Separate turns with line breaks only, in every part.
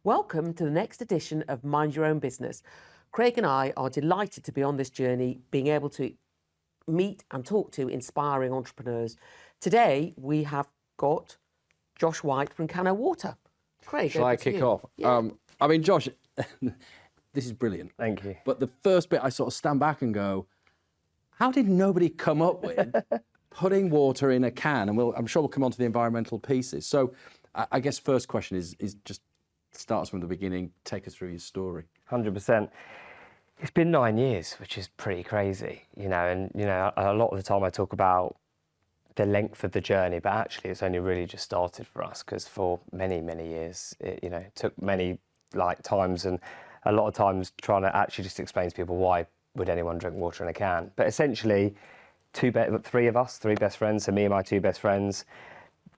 Welcome to the next edition of Mind Your Own Business. Craig and I are delighted to be on this journey, being able to meet and talk to inspiring entrepreneurs. Today, we have got Josh White from Cano Water. Craig,
shall I kick off?
Yeah.
I mean, Josh, this is brilliant.
Thank you.
But the first bit, I sort of stand back and go, how did nobody come up with putting water in a can? And I'm sure we'll come on to the environmental pieces. So I guess first question is just starts from the beginning. Take us through your story.
100%. It's been 9 years, which is pretty crazy, you know, and, you know, a lot of the time I talk about the length of the journey, but actually it's only really just started for us, because for many, many years, it took many times and a lot of times trying to actually just explain to people why would anyone drink water in a can. But essentially, three best friends, so me and my two best friends,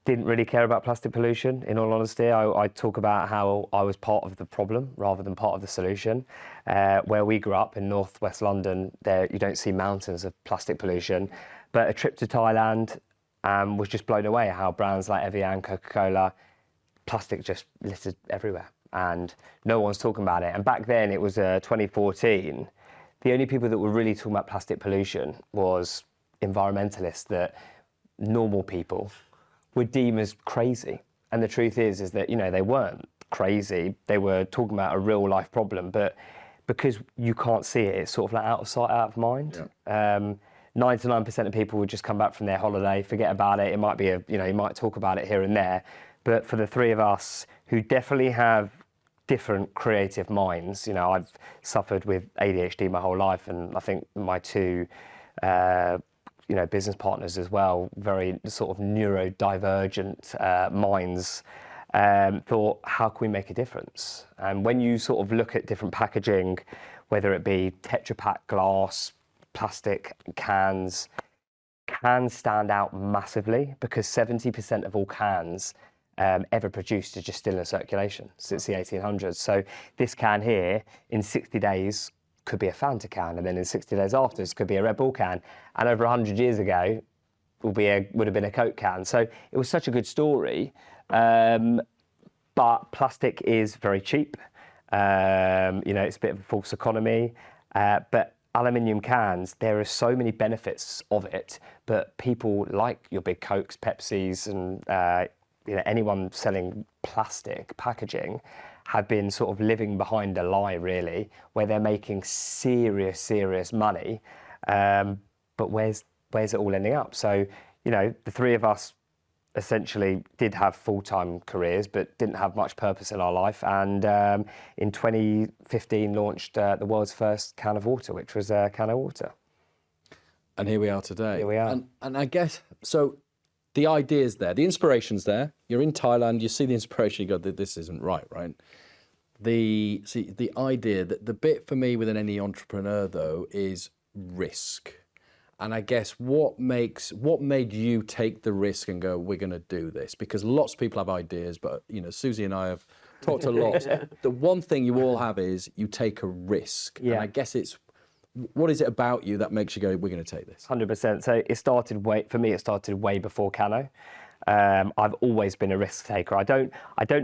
didn't really care about plastic pollution, in all honesty. I talk about how I was part of the problem rather than part of the solution. Where we grew up in northwest London, there you don't see mountains of plastic pollution, but a trip to Thailand was just blown away how brands like Evian, Coca-Cola, plastic just littered everywhere, and no one's talking about it. And back then, it was 2014, the only people that were really talking about plastic pollution was environmentalists that normal people would deem as crazy. And the truth is that, you know, they weren't crazy. They were talking about a real life problem, but because you can't see it, it's sort of like out of sight, out of mind. Yeah. 99% of people would just come back from their holiday, forget about it. It might be you might talk about it here and there. But for the three of us who definitely have different creative minds, you know, I've suffered with ADHD my whole life, and I think my two business partners as well, very sort of neurodivergent minds, thought, how can we make a difference? And when you sort of look at different packaging, whether it be Tetra Pak glass, plastic cans stand out massively, because 70% of all cans ever produced are just still in circulation since the 1800s. So this can here, in 60 days, could be a Fanta can, and then in 60 days after, it could be a Red Bull can, and over 100 years ago, would have been a Coke can. So it was such a good story, but plastic is very cheap. It's a bit of a false economy, but aluminium cans, there are so many benefits of it, but people like your big Cokes, Pepsis, and anyone selling plastic packaging have been sort of living behind a lie, really, where they're making serious money, but where's it all ending up? So, you know, the three of us essentially did have full-time careers, but didn't have much purpose in our life, and in 2015 launched the world's first can of water, which was Cano Water.
And here we are today.
Here we are.
And I guess, so the idea's there, the inspiration's there. You're in Thailand, you see the inspiration, you go, this isn't right? The idea, that the bit for me within any entrepreneur though is risk. And I guess what made you take the risk and go, we're going to do this? Because lots of people have ideas, but you know, Suzi and I have talked a lot. The one thing you all have is you take a risk. Yeah. And I guess what is it about you that makes you go, we're going to take this?
100%. So it started way before Cano. I've always been a risk taker. I don't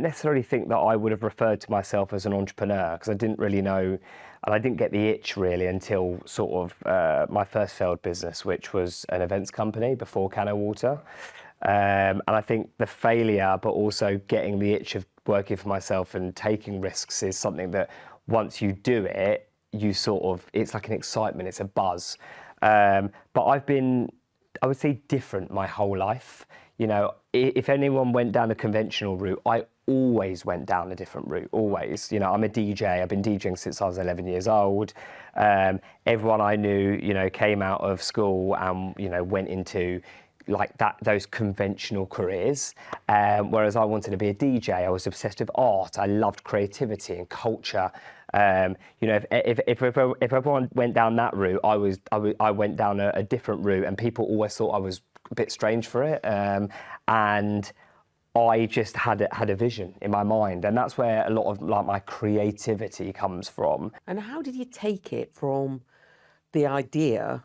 necessarily think that I would have referred to myself as an entrepreneur, because I didn't really know, and I didn't get the itch really until sort of my first failed business, which was an events company before Cano Water. And I think the failure, but also getting the itch of working for myself and taking risks, is something that once you do it, it's like an excitement, it's a buzz. But I've been, I would say, different my whole life. You know, if anyone went down the conventional route, I always went down a different route, always. You know, I'm a DJ, I've been DJing since I was 11 years old. Everyone I knew, you know, came out of school and, you know, went into like those conventional careers. Whereas I wanted to be a DJ, I was obsessed with art, I loved creativity and culture. You know, if everyone went down that route, I went down a different route, and people always thought I was a bit strange for it. And I just had a vision in my mind, and that's where a lot of like my creativity comes from.
And how did you take it from the idea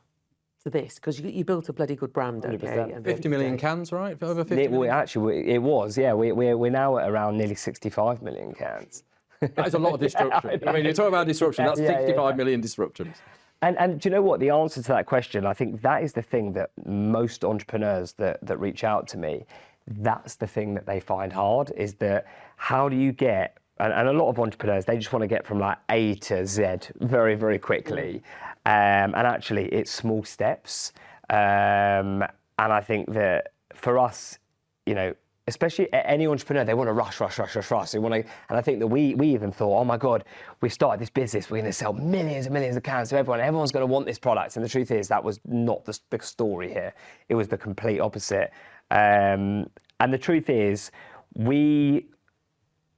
to this? Because you built a bloody good brand, okay?
50 million cans, right? Over 50 million?
Actually, it was, yeah. We're now at around nearly 65 million cans.
That is a lot of disruption. I mean, you're talking about disruption. That's 65 million disruptions.
And do you know what? The answer to that question, I think that is the thing that most entrepreneurs that reach out to me, that's the thing that they find hard, is that how do you get, and a lot of entrepreneurs, they just want to get from like A to Z very, very quickly. And actually, it's small steps. And I think that for us, you know, especially any entrepreneur, they want to rush. They want to, and I think that we even thought, oh my God, we started this business, we're going to sell millions and millions of cans to everyone. Everyone's going to want this product. And the truth is that was not the story here. It was the complete opposite. And the truth is,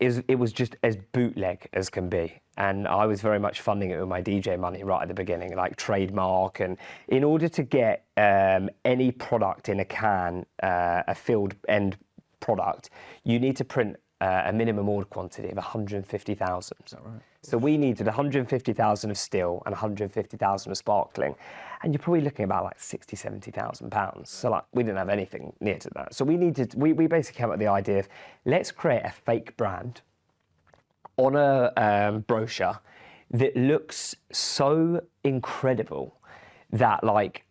it was just as bootleg as can be. And I was very much funding it with my DJ money right at the beginning, like trademark. And in order to get any product in a can, a filled end product, you need to print a minimum order quantity of 150,000. Is that right? So we needed 150,000 of still and 150,000 of sparkling. And you're probably looking about like 60, 70,000 pounds. So like we didn't have anything near to that. So we basically came up with the idea of, let's create a fake brand on a brochure that looks so incredible that like,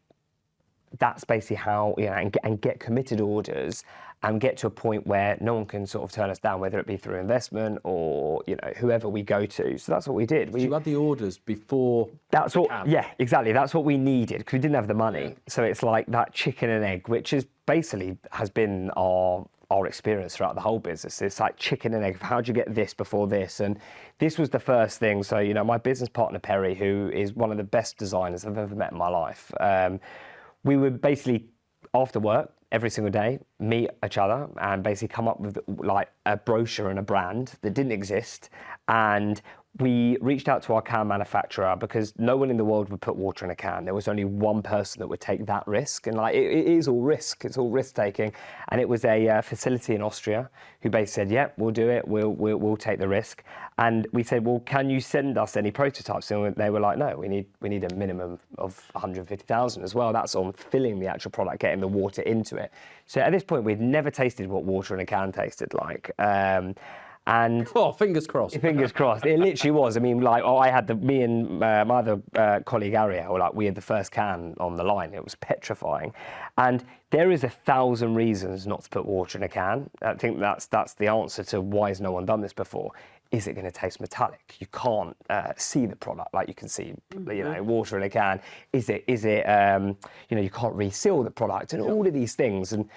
that's basically how, you know, and get committed orders and get to a point where no one can sort of turn us down, whether it be through investment or, you know, whoever we go to. So that's what we did.
You had the orders before.
That's what, yeah, exactly. That's what we needed because we didn't have the money. Yeah. So it's like that chicken and egg, which is basically has been our experience throughout the whole business. It's like chicken and egg. How do you get this before this? And this was the first thing. So, you know, my business partner, Perry, who is one of the best designers I've ever met in my life, we would basically, after work, every single day, meet each other and basically come up with like a brochure and a brand that didn't exist. And we reached out to our can manufacturer because no one in the world would put water in a can. There was only one person that would take that risk. And like, it is all risk. It's all risk taking. And it was a facility in Austria who basically said, yeah, we'll do it. We'll take the risk. And we said, well, can you send us any prototypes? And they were like, no, we need a minimum of 150,000 as well. That's on filling the actual product, getting the water into it. So at this point, we'd never tasted what water in a can tasted like. And
fingers crossed.
Fingers crossed. It literally was. I mean, like, I had me and my other colleague Ariel, like, we had the first can on the line. It was petrifying. And there is 1,000 reasons not to put water in a can. I think that's the answer to why has no one done this before. Is it going to taste metallic? You can't see the product like you can see, you know, water in a can. Is it? You know, you can't reseal the product and all of these things. And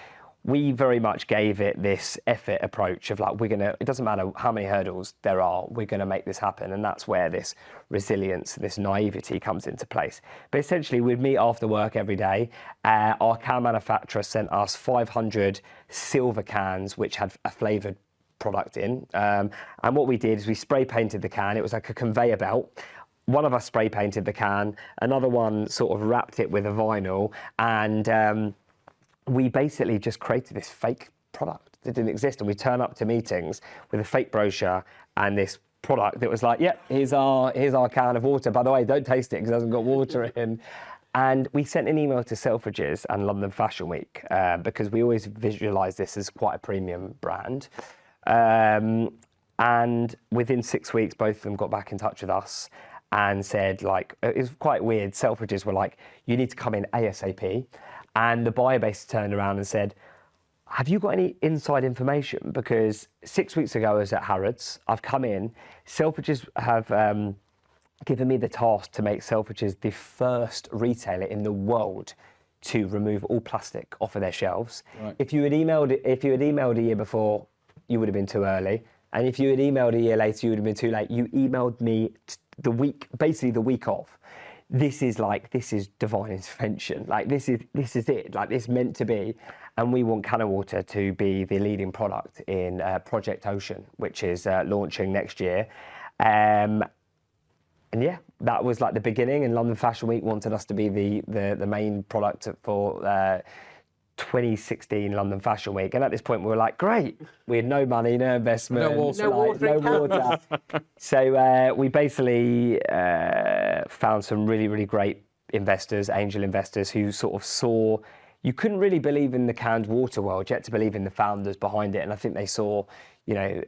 we very much gave it this effort approach of like, it doesn't matter how many hurdles there are, we're going to make this happen. And that's where this resilience, this naivety comes into place. But essentially, we'd meet after work every day. Our can manufacturer sent us 500 silver cans, which had a flavoured product in. And what we did is we spray painted the can. It was like a conveyor belt. One of us spray painted the can, another one sort of wrapped it with a vinyl, and we basically just created this fake product that didn't exist. And we turn up to meetings with a fake brochure and this product that was like, yeah, here's our can of water. By the way, don't taste it because it hasn't got water in. And we sent an email to Selfridges and London Fashion Week because we always visualize this as quite a premium brand. And within 6 weeks, both of them got back in touch with us and said, like, it was quite weird. Selfridges were like, you need to come in ASAP. And the buyer basically turned around and said, have you got any inside information? Because 6 weeks ago I was at Harrods, I've come in, Selfridges have given me the task to make Selfridges the first retailer in the world to remove all plastic off of their shelves. Right. If you had emailed a year before, you would have been too early. And if you had emailed a year later, you would have been too late. You emailed me the week of. This is divine intervention. Like, this is it. Like, this meant to be. And we want Cano Water to be the leading product in Project Ocean, which is launching next year. And yeah, that was like the beginning. And London Fashion Week wanted us to be the main product for 2016 London Fashion Week. And at this point, we were like, great. We had no money, no investment, no water. So we basically found some really, really great investors, angel investors, who sort of saw, you couldn't really believe in the canned water world, you had to believe in the founders behind it. And I think they saw, you know,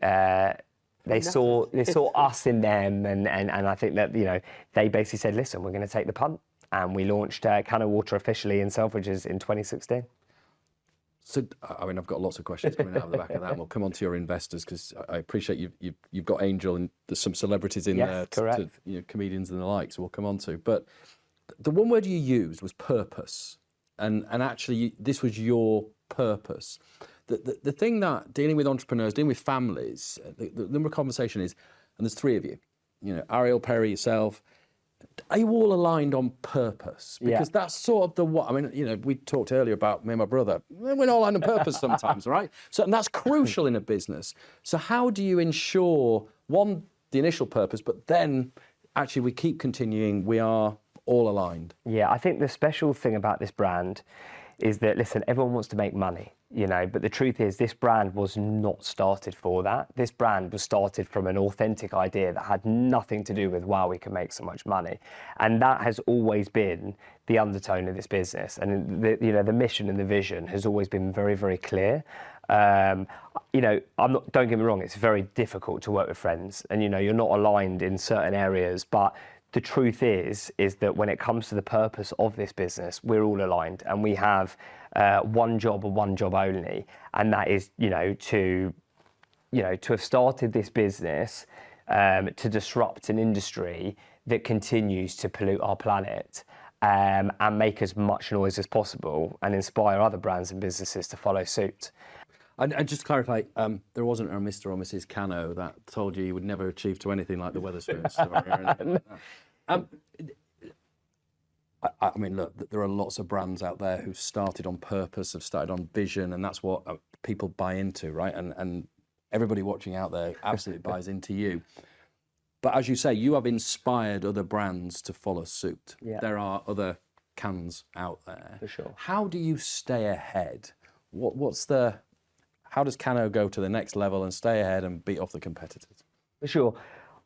They saw us in them, and I think that, you know, they basically said, listen, we're going to take the punt, and we launched Cano Water officially in Selfridges in 2016.
So, I mean, I've got lots of questions coming out of the back of that, and we'll come on to your investors, because I appreciate you've got Angel and there's some celebrities in there,
correct.
you know, comedians and the like, so we'll come on to. But the one word you used was purpose, and actually this was your purpose. The thing that dealing with entrepreneurs, dealing with families, the number of conversation is, and there's three of you, you know, Ariel, Perry, yourself. Are you all aligned on purpose? Because that's sort of what, I mean, you know, we talked earlier about me and my brother. We're not aligned on purpose sometimes, right? So, and that's crucial in a business. So how do you ensure, one, the initial purpose, but then actually we keep continuing, we are all aligned?
Yeah, I think the special thing about this brand is that, listen, everyone wants to make money, you know, but the truth is this brand was not started for that. This brand was started from an authentic idea that had nothing to do with, wow, we can make so much money. And that has always been the undertone of this business. And the mission and the vision has always been very, very clear. You know, don't get me wrong, it's very difficult to work with friends, and, you know, you're not aligned in certain areas, but the truth is that when it comes to the purpose of this business, we're all aligned, and we have one job and one job only, and that is, to have started this business to disrupt an industry that continues to pollute our planet, and make as much noise as possible, and inspire other brands and businesses to follow suit.
And just to clarify, there wasn't a Mr. or Mrs. Cano that told you would never achieve to anything like the Wetherspoons story or anything like that. I mean, look, there are lots of brands out there who've started on purpose, have started on vision, and that's what people buy into, right? And everybody watching out there absolutely buys into you. But as you say, you have inspired other brands to follow suit.
Yeah.
There are other cans out there.
For sure.
How do you stay ahead? How does Cano go to the next level and stay ahead and beat off the competitors?
For sure.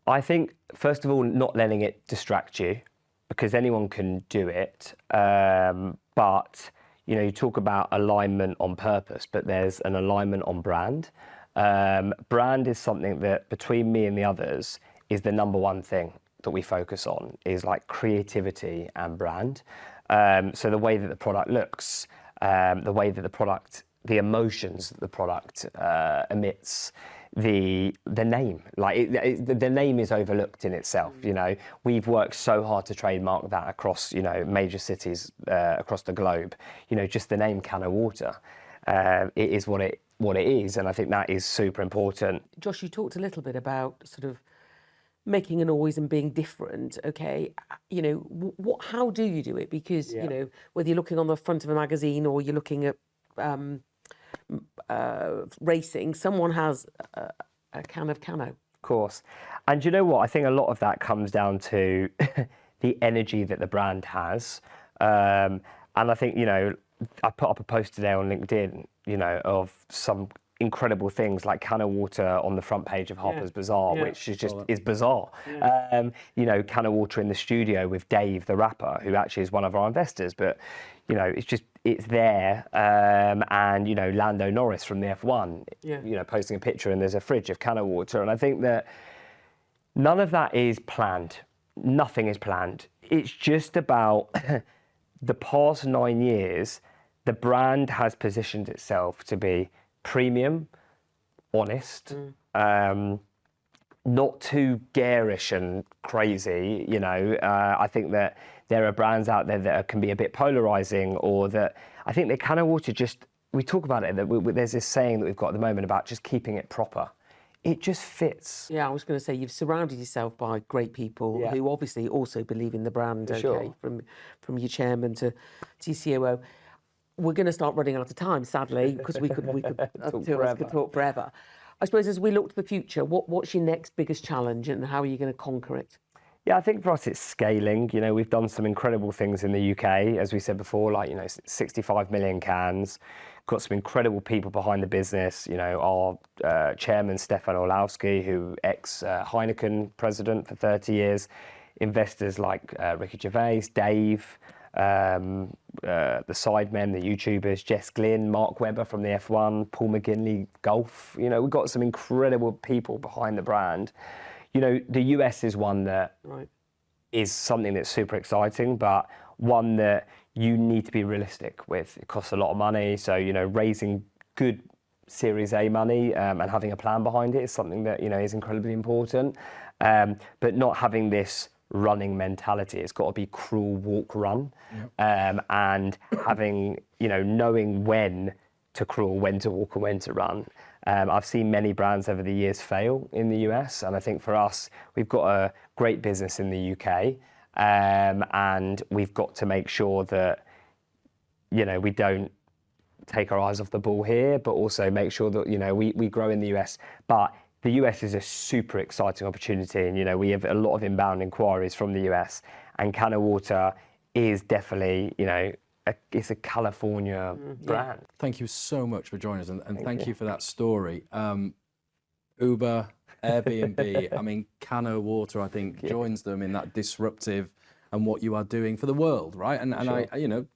I think, first of all, not letting it distract you, because anyone can do it. But, you talk about alignment on purpose, but there's an alignment on brand. Brand is something that, between me and the others, is the number one thing that we focus on, is like creativity and brand. So the way that the product looks, the way that the emotions that the product emits, the name, the name is overlooked in itself. We've worked so hard to trademark that across major cities across the globe. Just the name Cano Water, it is what it is, and I think that is super important.
Josh, you talked a little bit about sort of making a noise and being different. Okay, how do you do it? Because whether you're looking on the front of a magazine or you're looking at racing, someone has a can of Cano.
Of course. And you know what? I think a lot of that comes down to the energy that the brand has. And I think, I put up a post today on LinkedIn, of some incredible things like Cano Water on the front page of Harper's Bazaar, which is bizarre. Cano Water in the studio with Dave, the rapper, who actually is one of our investors, but it's there. And Lando Norris from the F1, posting a picture, and there's a fridge of Cano Water. And I think that none of that is planned. Nothing is planned. It's just about the past 9 years, the brand has positioned itself to be premium, honest, not too garish and crazy. I think that there are brands out there that can be a bit polarizing, or that I think that Cano Water we talk about it, that there's this saying that we've got at the moment about just keeping it proper. It just fits.
Yeah, I was going to say, you've surrounded yourself by great people who obviously also believe in the brand.
Sure.
From your chairman to your COO. We're going to start running out of time, sadly, because we could talk forever. I suppose as we look to the future, what's your next biggest challenge, and how are you going to conquer it?
Yeah, I think for us it's scaling. We've done some incredible things in the UK, as we said before, 65 million cans. Got some incredible people behind the business. Our chairman, Stefan Orlowski, who ex-Heineken president for 30 years. Investors like Ricky Gervais, Dave, the Sidemen, the YouTubers, Jess Glynn, Mark Webber from the F1, Paul McGinley, Golf. You know, we've got some incredible people behind the brand. You know, the US is one that is something that's super exciting, but one that you need to be realistic with. It costs a lot of money. So, you know, raising good Series A money and having a plan behind it is something that, you know, is incredibly important. But not having this running mentality. It's got to be crawl, walk, run. And having, you know, knowing when to crawl, when to walk and when to run. I've seen many brands over the years fail in the US, and I think for us, we've got a great business in the UK, and we've got to make sure that, you know, we don't take our eyes off the ball here, but also make sure that, you know, we grow in the US. But the US is a super exciting opportunity, and, you know, we have a lot of inbound inquiries from the US, and Cano Water is definitely, you know, it's a California brand.
Thank you so much for joining us, and thank you for that story. Uber, Airbnb, I mean, Cano Water, I think, joins them in that disruptive and what you are doing for the world, right? And I, you know,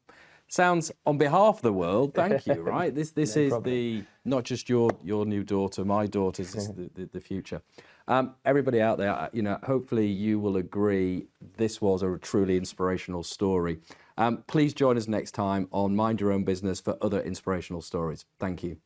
sounds on behalf of the world, thank you, right? This is the, not just your new daughter, my daughter's is the future. Everybody out there, you know, hopefully you will agree this was a truly inspirational story. Please join us next time on Mind Your Own Business for other inspirational stories. Thank you.